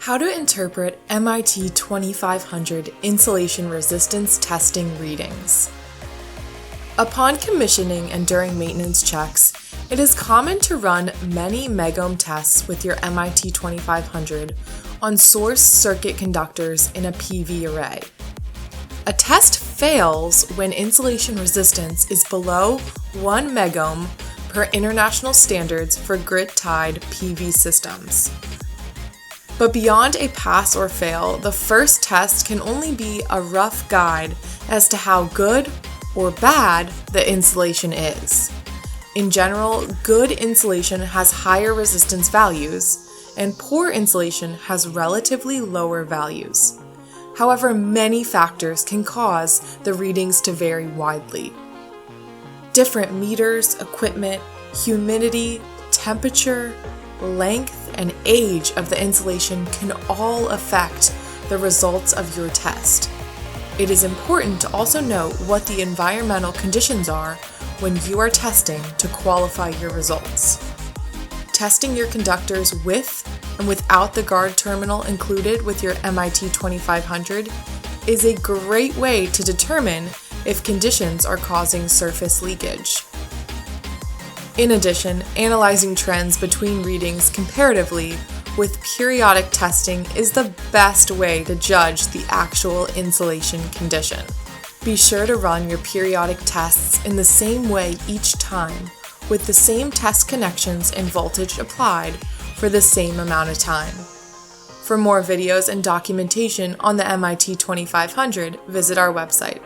How to interpret MIT2500 insulation resistance testing readings. Upon commissioning and during maintenance checks, it is common to run many megohm tests with your MIT2500 on source circuit conductors in a PV array. A test fails when insulation resistance is below 1 megohm per international standards for grid-tied PV systems. But beyond a pass or fail, the first test can only be a rough guide as to how good or bad the insulation is. In general, good insulation has higher resistance values, and poor insulation has relatively lower values. However, many factors can cause the readings to vary widely. Different meters, equipment, humidity, temperature, length, and age of the insulation can all affect the results of your test. It is important to also note what the environmental conditions are when you are testing to qualify your results. Testing your conductors with and without the guard terminal included with your MIT2500 is a great way to determine if conditions are causing surface leakage. In addition, analyzing trends between readings comparatively with periodic testing is the best way to judge the actual insulation condition. Be sure to run your periodic tests in the same way each time, with the same test connections and voltage applied for the same amount of time. For more videos and documentation on the MIT2500, visit our website.